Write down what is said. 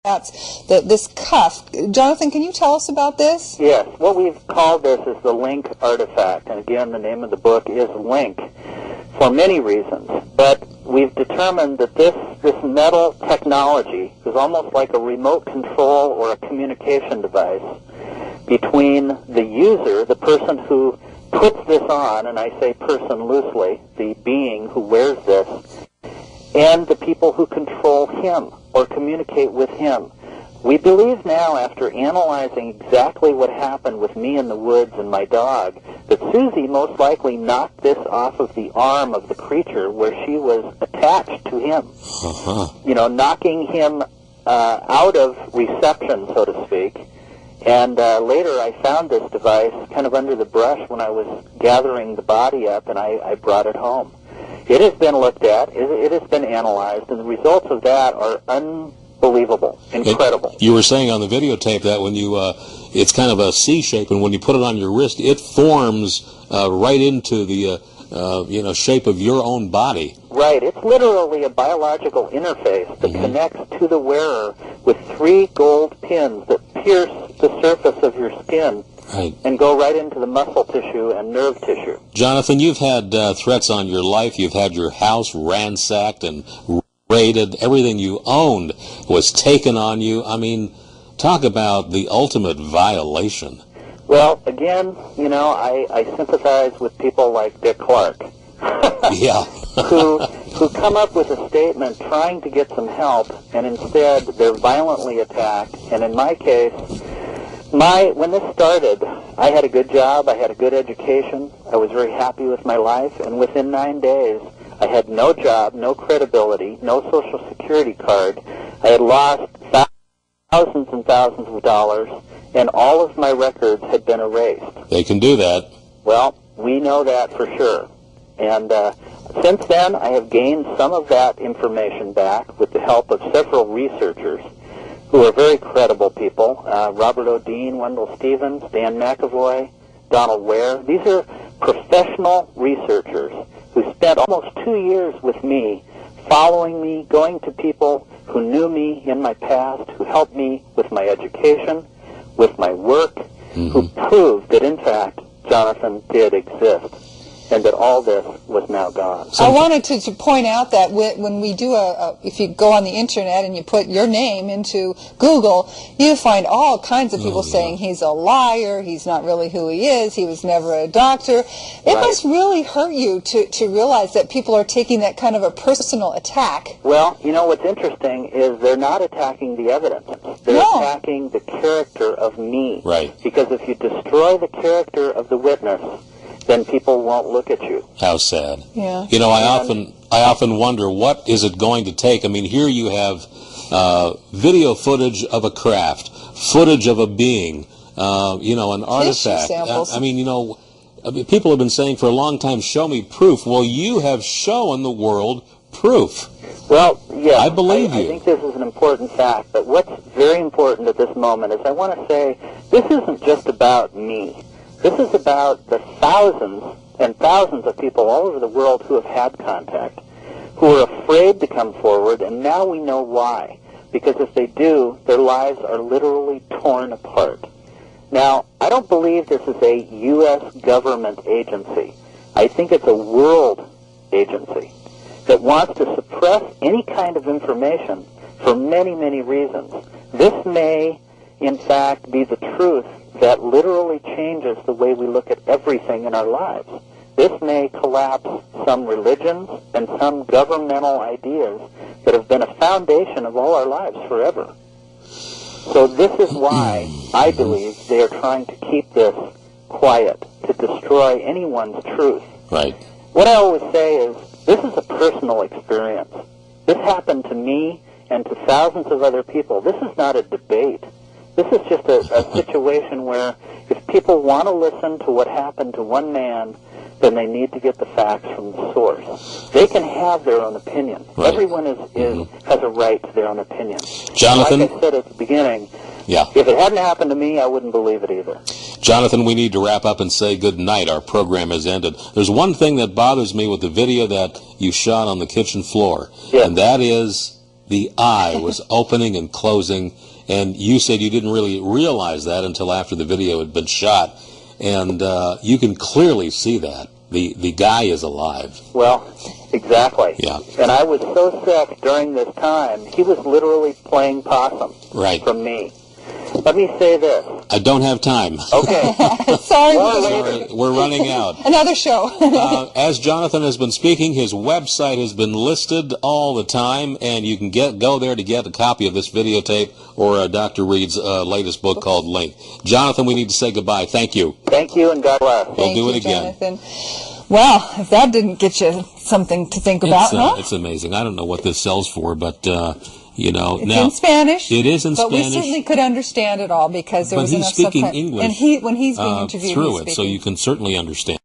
this cuff. Jonathan, can you tell us about this? Yes. What we've called this is the Link artifact. And again, the name of the book is Link for many reasons. But we've determined that this metal technology is almost like a remote control or a communication device between the user, the person who puts this on, and I say person loosely, the being who wears this, and the people who control him or communicate with him. We believe now, after analyzing exactly what happened with me in the woods and my dog, that Susie most likely knocked this off of the arm of the creature where she was attached to him. You know, knocking him out of reception, so to speak. And later I found this device kind of under the brush when I was gathering the body up, and I brought it home. It has been looked at, it has been analyzed, and the results of that are unbelievable, incredible. You were saying on the videotape that when you, it's kind of a C shape, and when you put it on your wrist, it forms right into the, shape of your own body. Right. It's literally a biological interface that connects to the wearer with 3 gold pins that pierce the surface of your skin. Right. And go right into the muscle tissue and nerve tissue. Jonathan, you've had threats on your life. You've had your house ransacked and raided. Everything you owned was taken on you. I mean, talk about the ultimate violation. Well, again, you know, I sympathize with people like Dick Clark. Yeah. who come up with a statement trying to get some help, and instead they're violently attacked. And in my case, when this started, I had a good job, I had a good education, I was very happy with my life, and within 9 days, I had no job, no credibility, no Social Security card. I had lost thousands and thousands of dollars, and all of my records had been erased. They can do that. Well, we know that for sure. And since then, I have gained some of that information back with the help of several researchers who are very credible people. Robert O'Dean, Wendell Stevens, Dan McAvoy, Donald Ware. These are professional researchers who spent almost 2 years with me, following me, going to people who knew me in my past, who helped me with my education, with my work, who proved that, in fact, Jonathan did exist, and that all this was now gone. I wanted to point out that when we do if you go on the internet and you put your name into Google, you find all kinds of people saying he's a liar, he's not really who he is, he was never a doctor. It must really hurt you to realize that people are taking that kind of a personal attack. Well, you know what's interesting is they're not attacking the evidence. They're attacking the character of me. Right. Because if you destroy the character of the witness, then people won't look at you. How sad. Yeah. You know, I often wonder, what is it going to take? I mean, here you have video footage of a craft, footage of a being, an artifact. Samples. I mean, people have been saying for a long time, show me proof. Well, you have shown the world proof. Well, yeah. I believe you. I think this is an important fact, but what's very important at this moment is I want to say this isn't just about me. This is about the thousands and thousands of people all over the world who have had contact, who are afraid to come forward, and now we know why. Because if they do, their lives are literally torn apart. Now, I don't believe this is a U.S. government agency. I think it's a world agency that wants to suppress any kind of information for many, many reasons. This may, in fact, be the truth that literally changes the way we look at everything in our lives. This may collapse some religions and some governmental ideas that have been a foundation of all our lives forever. So this is why I believe they are trying to keep this quiet, to destroy anyone's truth. Right. What I always say is, this is a personal experience. This happened to me and to thousands of other people. This is not a debate. This is just a situation where if people want to listen to what happened to one man, then they need to get the facts from the source. They can have their own opinion. Right. Everyone has a right to their own opinion. Jonathan? Like I said at the beginning, if it hadn't happened to me, I wouldn't believe it either. Jonathan, we need to wrap up and say good night. Our program has ended. There's one thing that bothers me with the video that you shot on the kitchen floor, and that is the eye was opening and closing, and you said you didn't really realize that until after the video had been shot, and you can clearly see that. The guy is alive. Well, exactly. Yeah. And I was so sick during this time, he was literally playing possum Right. from me. Let me say this. I don't have time. Okay. Sorry, Sorry, we're running out. another show. As Jonathan has been speaking, his website has been listed all the time, and you can go there to get a copy of this videotape or Dr. Reed's latest book called Link. Jonathan, we need to say goodbye. Thank you. Thank you, and God bless. We'll do it again. Jonathan. Well, if that didn't get you something to think about, huh? It's amazing. I don't know what this sells for, but you know, It's now in Spanish. it is in but Spanish. we certainly could understand it all because there But was he's enough speaking subtitles. English And when he's being interviewed, through he's it, so speaking. you can certainly understand.